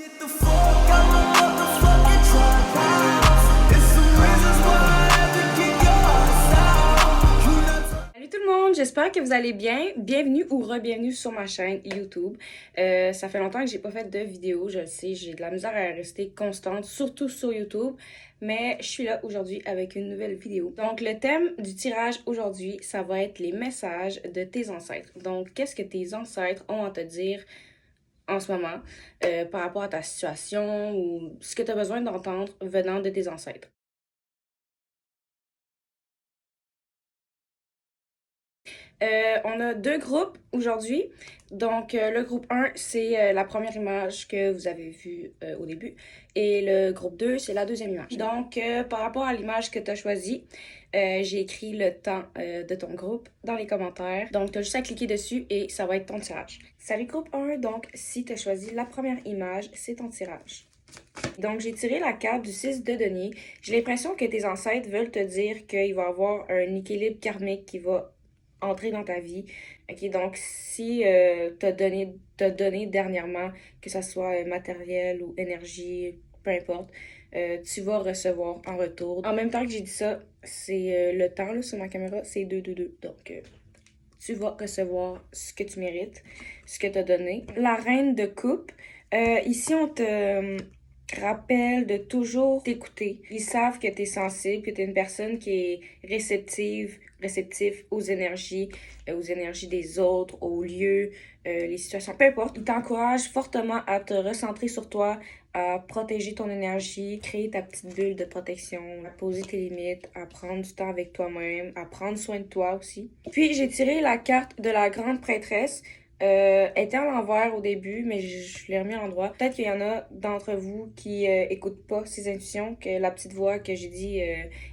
Salut tout le monde, j'espère que vous allez bien. Bienvenue ou re-bienvenue sur ma chaîne YouTube. Ça fait longtemps que j'ai pas fait de vidéo, je le sais, j'ai de la misère à rester constante, surtout sur YouTube. Mais je suis là aujourd'hui avec une nouvelle vidéo. Donc le thème du tirage aujourd'hui, ça va être les messages de tes ancêtres. Donc qu'est-ce que tes ancêtres ont à te dire en ce moment par rapport à ta situation ou ce que tu as besoin d'entendre venant de tes ancêtres. On a deux groupes aujourd'hui. Donc, le groupe 1, c'est la première image que vous avez vue au début. Et le groupe 2, c'est la deuxième image. Donc, par rapport à l'image que tu as choisie, j'ai écrit le temps de ton groupe dans les commentaires. Donc, tu as juste à cliquer dessus et ça va être ton tirage. Salut groupe 1, donc si tu as choisi la première image, c'est ton tirage. Donc, j'ai tiré la carte du 6 de denier. J'ai l'impression que tes ancêtres veulent te dire qu'il va y avoir un équilibre karmique qui va entrer dans ta vie. Ok, donc si t'as donné dernièrement, que ça soit matériel ou énergie, peu importe, tu vas recevoir en retour. En même temps que j'ai dit ça, c'est le temps là, sur ma caméra, c'est 2-2-2. Donc, tu vas recevoir ce que tu mérites, ce que tu as donné. La reine de coupe, ici on te rappelle de toujours t'écouter. Ils savent que tu es sensible, que tu es une personne qui est réceptif aux énergies des autres, aux lieux, les situations, peu importe. Ils t'encouragent fortement à te recentrer sur toi, à protéger ton énergie, créer ta petite bulle de protection, à poser tes limites, à prendre du temps avec toi-même, à prendre soin de toi aussi. Puis j'ai tiré la carte de la grande prêtresse. Elle était à l'envers au début, mais je l'ai remis à l'endroit. Peut-être qu'il y en a d'entre vous qui écoutent pas ces intuitions, que la petite voix que j'ai dit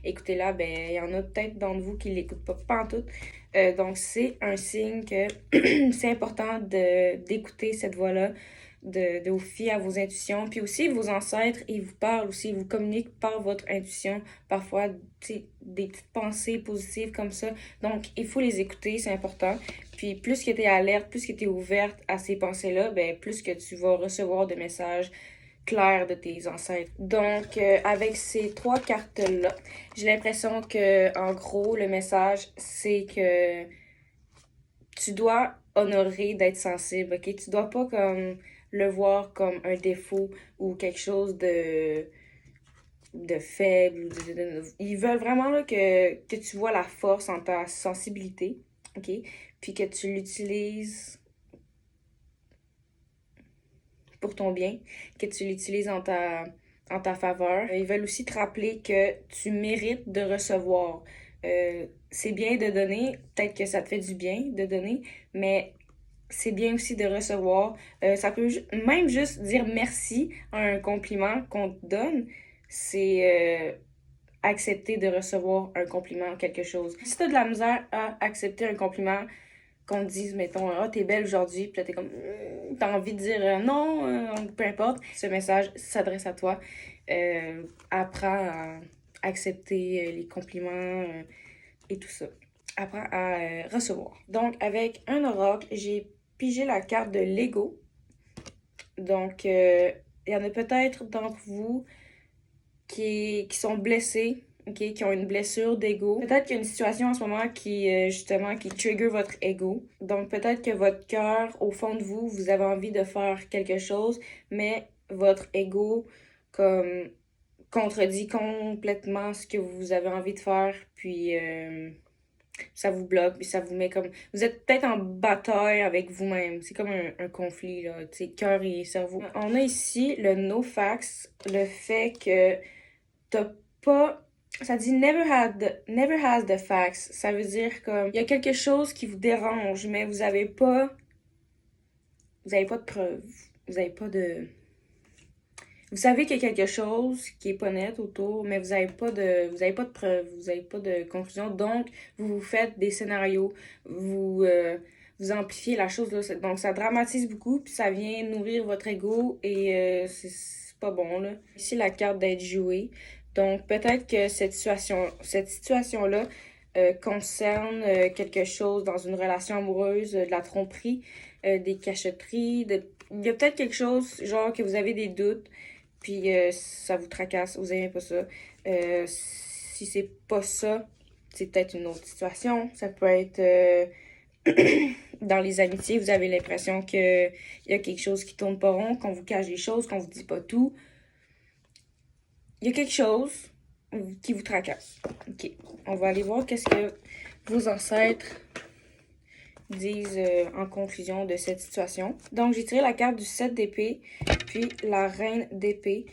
écoutez-la, ben il y en a peut-être d'entre vous qui l'écoutent pas pantoute. Donc c'est un signe que c'est important d'écouter cette voix-là, de vous fier à vos intuitions. Puis aussi, vos ancêtres, ils vous parlent aussi, ils vous communiquent par votre intuition, parfois, des petites pensées positives comme ça. Donc, il faut les écouter, c'est important. Puis, plus que tu es alerte, plus que tu es ouverte à ces pensées-là, ben plus que tu vas recevoir de messages clairs de tes ancêtres. Donc, avec ces trois cartes-là, j'ai l'impression que, en gros, le message, c'est que tu dois honorer d'être sensible, ok? Tu dois pas comme le voir comme un défaut ou quelque chose de faible. Ils veulent vraiment là, que tu vois la force en ta sensibilité, ok? Puis que tu l'utilises pour ton bien, que tu l'utilises en ta faveur. Ils veulent aussi te rappeler que tu mérites de recevoir. C'est bien de donner, peut-être que ça te fait du bien de donner, mais c'est bien aussi de recevoir. Ça peut même juste dire merci à un compliment qu'on te donne. C'est accepter de recevoir un compliment, quelque chose. Si t'as de la misère à accepter un compliment, qu'on te dise, mettons, ah, t'es belle aujourd'hui, puis là, t'es comme, t'as envie de dire non, peu importe. Ce message s'adresse à toi. Apprends à accepter les compliments et tout ça. Apprends à recevoir. Donc, avec un oracle, j'ai pigé la carte de l'ego. Donc, il y en a peut-être d'entre vous qui sont blessés, okay, qui ont une blessure d'ego. Peut-être qu'il y a une situation en ce moment qui, justement, qui trigger votre ego. Donc, peut-être que votre cœur, au fond de vous, vous avez envie de faire quelque chose, mais votre ego, comme, contredit complètement ce que vous avez envie de faire, puis ça vous bloque, puis ça vous met comme... Vous êtes peut-être en bataille avec vous-même. C'est comme un conflit, là, tu sais, cœur et cerveau. On a ici le no facts, le fait que t'as pas... Ça dit never has the facts. Ça veut dire comme il y a quelque chose qui vous dérange, mais vous avez pas de preuves. Vous avez pas de... Vous savez qu'il y a quelque chose qui est pas net autour, mais vous avez pas de preuves, vous avez pas de conclusion. Donc, vous faites des scénarios, vous amplifiez la chose, là. Donc, ça dramatise beaucoup, puis ça vient nourrir votre ego, et c'est pas bon, là. Ici, la carte d'être jouée. Donc, peut-être que cette situation-là concerne quelque chose dans une relation amoureuse, de la tromperie, des cachotteries, il y a peut-être quelque chose, genre que vous avez des doutes, puis ça vous tracasse, vous aimez pas ça. Si c'est pas ça, c'est peut-être une autre situation. Ça peut être dans les amitiés, vous avez l'impression qu'il y a quelque chose qui tourne pas rond, qu'on vous cache des choses, qu'on vous dit pas tout. Il y a quelque chose qui vous tracasse. Ok, on va aller voir qu'est-ce que vos ancêtres disent en conclusion de cette situation. Donc, j'ai tiré la carte du 7 d'épée, puis la reine d'épée.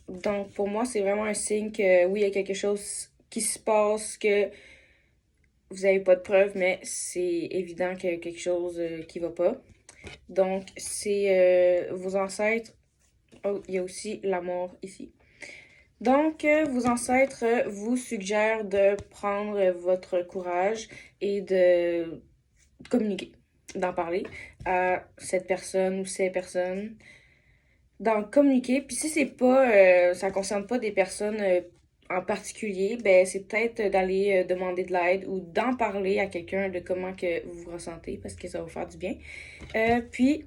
Donc, pour moi, c'est vraiment un signe que, oui, il y a quelque chose qui se passe, que vous n'avez pas de preuves, mais c'est évident qu'il y a quelque chose qui va pas. Donc, c'est vos ancêtres. Oh, il y a aussi la mort ici. Donc, vos ancêtres vous suggèrent de prendre votre courage et de communiquer, d'en parler à cette personne ou ces personnes, d'en communiquer. Puis si c'est pas, ça concerne pas des personnes en particulier, ben c'est peut-être d'aller demander de l'aide ou d'en parler à quelqu'un de comment que vous vous ressentez parce que ça va vous faire du bien. Puis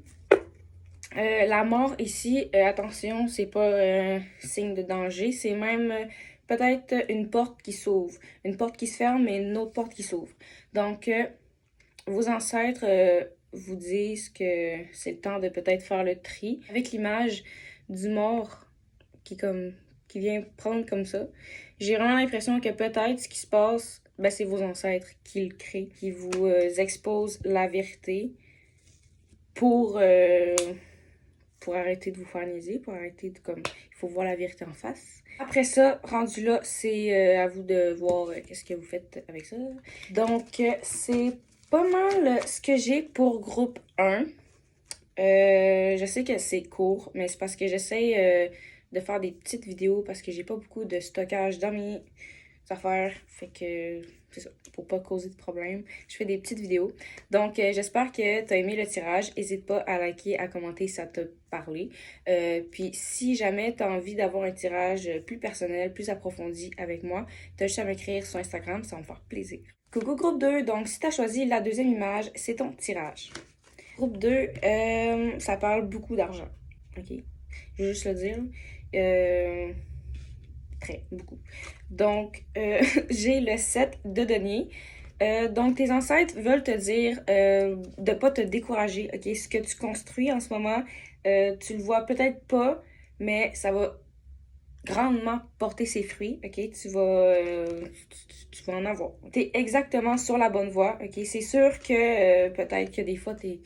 la mort ici, attention, c'est pas un signe de danger, c'est même peut-être une porte qui s'ouvre, une porte qui se ferme et une autre porte qui s'ouvre. Donc vos ancêtres vous disent que c'est le temps de peut-être faire le tri avec l'image du mort qui vient prendre comme ça. J'ai vraiment l'impression que peut-être ce qui se passe, ben, c'est vos ancêtres qui le créent, qui vous exposent la vérité pour pour arrêter de vous faire niaiser, pour arrêter de comme il faut voir la vérité en face. Après ça, rendu là, c'est à vous de voir qu'est-ce que vous faites avec ça. Donc c'est pas mal ce que j'ai pour groupe 1. Je sais que c'est court, mais c'est parce que j'essaie de faire des petites vidéos parce que j'ai pas beaucoup de stockage dans mes affaires. Fait que c'est ça, pour pas causer de problème. Je fais des petites vidéos. Donc, j'espère que tu as aimé le tirage. N'hésite pas à liker, à commenter si ça t'a parlé. Puis, si jamais tu as envie d'avoir un tirage plus personnel, plus approfondi avec moi, tu as juste à m'écrire sur Instagram, ça va me faire plaisir. Coucou groupe 2, donc si tu as choisi la deuxième image, c'est ton tirage. Groupe 2, ça parle beaucoup d'argent. Ok? Je veux juste le dire. Très, beaucoup. Donc, j'ai le 7 de denier. Donc, tes ancêtres veulent te dire de ne pas te décourager. Ok? Ce que tu construis en ce moment, tu le vois peut-être pas, mais ça va grandement porter ses fruits. Ok? Tu vas en avoir. Tu es exactement sur la bonne voie. Ok? C'est sûr que peut-être que des fois, t'es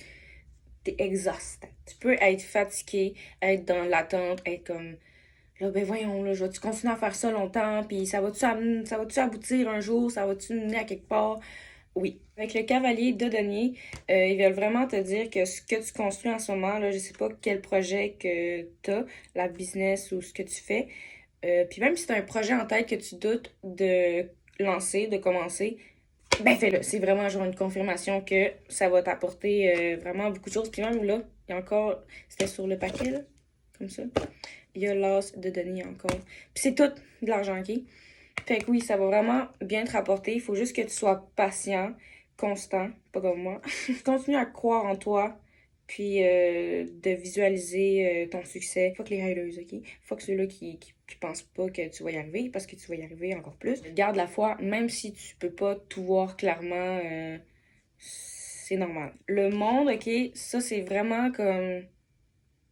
exhausté. Tu peux être fatigué, être dans l'attente, être comme là, ben voyons, là, je vais-tu continuer à faire ça longtemps, puis ça va-tu aboutir un jour, ça va-tu mener à quelque part? Oui. Avec le cavalier de denier, ils veulent vraiment te dire que ce que tu construis en ce moment, là, je sais pas quel projet que t'as, la business ou ce que tu fais, puis même si t'as un projet en tête que tu doutes de lancer, de commencer, ben fais-le. C'est vraiment genre une confirmation que ça va t'apporter vraiment beaucoup de choses. Puis même là, il y a encore, c'était sur le paquet, là, comme ça. Il y a l'as de denier encore. Puis c'est tout de l'argent, ok? Fait que oui, ça va vraiment bien te rapporter. Il faut juste que tu sois patient, constant, pas comme moi. Continue à croire en toi, puis de visualiser ton succès. Fuck les haters, ok? Fuck ceux-là qui pensent pas que tu vas y arriver, parce que tu vas y arriver encore plus. Garde la foi, même si tu peux pas tout voir clairement, c'est normal. Le monde, ok, ça c'est vraiment comme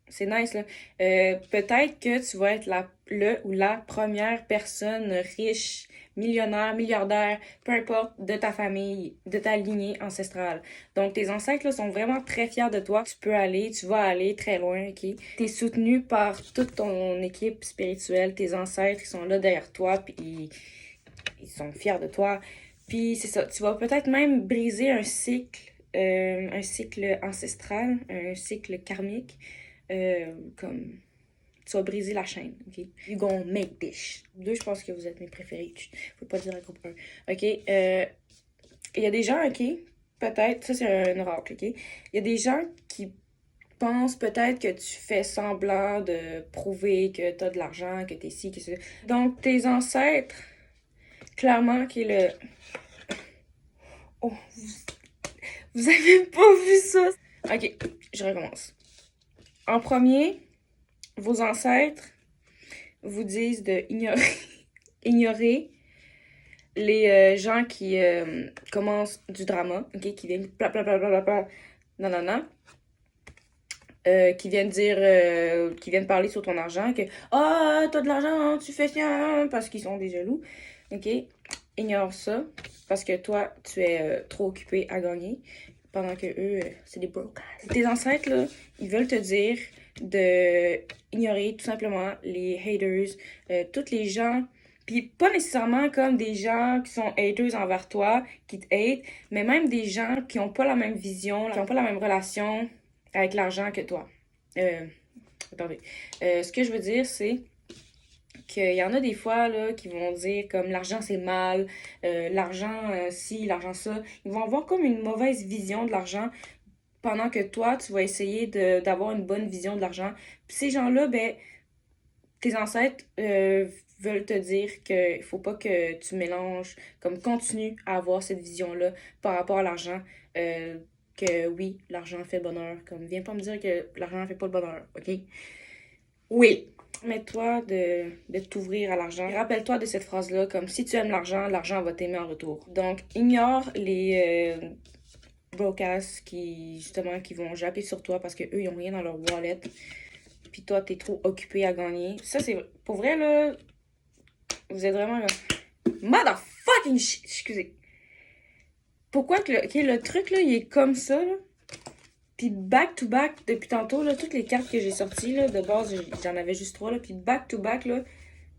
c'est nice, là. Peut-être que tu vas être le ou la première personne riche, millionnaire, milliardaire, peu importe, de ta famille, de ta lignée ancestrale. Donc, tes ancêtres, là, sont vraiment très fiers de toi. Tu vas aller très loin, ok? T'es soutenu par toute ton équipe spirituelle. Tes ancêtres, ils sont là derrière toi, puis ils sont fiers de toi. Puis, c'est ça. Tu vas peut-être même briser un cycle ancestral, un cycle karmique. Comme tu vas briser la chaîne, ok? You gonna make this. Deux, je pense que vous êtes mes préférés. Faut pas dire le groupe 1. Ok? Il y a des gens, ok? Peut-être, ça c'est un oracle, ok? Il y a des gens qui pensent peut-être que tu fais semblant de prouver que t'as de l'argent, que t'es ci, que c'est. Donc, tes ancêtres, clairement, qui est le. Oh, vous avez pas vu ça? Ok, je recommence. En premier, vos ancêtres vous disent de ignorer les gens qui commencent du drama, ok, qui viennent blablabla, nanana, qui viennent dire, qui viennent parler sur ton argent, que ah, t'as de l'argent, tu fais ça, parce qu'ils sont des jaloux, ok, ignore ça, parce que toi, tu es trop occupé à gagner, pendant que eux, c'est des brokers. Tes ancêtres, là, ils veulent te dire de ignorer tout simplement les haters, tous les gens, puis pas nécessairement comme des gens qui sont haters envers toi, qui te hate, mais même des gens qui ont pas la même vision, qui ont pas la même relation avec l'argent que toi. Attendez. Ce que je veux dire, c'est qu'il y en a des fois là, qui vont dire comme l'argent c'est mal, l'argent ci, l'argent ça. Ils vont avoir comme une mauvaise vision de l'argent pendant que toi, tu vas essayer d'avoir une bonne vision de l'argent. Puis ces gens-là, ben, tes ancêtres veulent te dire qu'il faut pas que tu mélanges, comme continue à avoir cette vision-là par rapport à l'argent. Que oui, l'argent fait le bonheur. Comme, viens pas me dire que l'argent fait pas le bonheur, ok? Oui. Mets-toi de t'ouvrir à l'argent. Rappelle-toi de cette phrase-là, comme si tu aimes l'argent, l'argent va t'aimer en retour. Donc, ignore les broadcasts qui, justement, qui vont japper sur toi parce qu'eux, ils ont rien dans leur wallet. Puis toi, t'es trop occupé à gagner. Ça, c'est... Pour vrai, là, vous êtes vraiment... Motherfucking shit! Excusez. Pourquoi que le truc, là, il est comme ça, là? Puis back-to-back, depuis tantôt, là, toutes les cartes que j'ai sorties, là, de base, j'en avais juste 3, là. Puis back-to-back, là,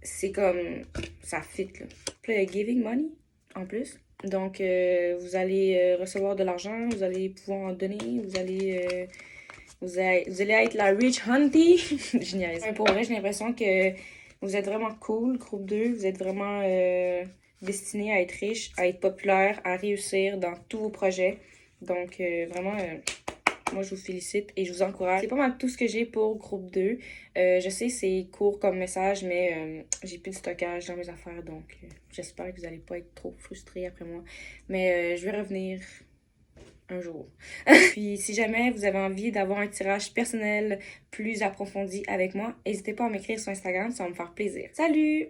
c'est comme... Ça fit, là. Puis là, il y a Giving Money, en plus. Donc, vous allez recevoir de l'argent, vous allez pouvoir en donner, vous allez être la rich hunty. Je niaise. Pour vrai, j'ai l'impression que vous êtes vraiment cool, groupe 2. Vous êtes vraiment destiné à être riche, à être populaire, à réussir dans tous vos projets. Donc, vraiment, moi, je vous félicite et je vous encourage. C'est pas mal tout ce que j'ai pour groupe 2. Je sais, c'est court comme message, mais j'ai plus de stockage dans mes affaires. Donc, j'espère que vous n'allez pas être trop frustrés après moi. Mais je vais revenir un jour. Puis si jamais vous avez envie d'avoir un tirage personnel plus approfondi avec moi, n'hésitez pas à m'écrire sur Instagram, ça va me faire plaisir. Salut!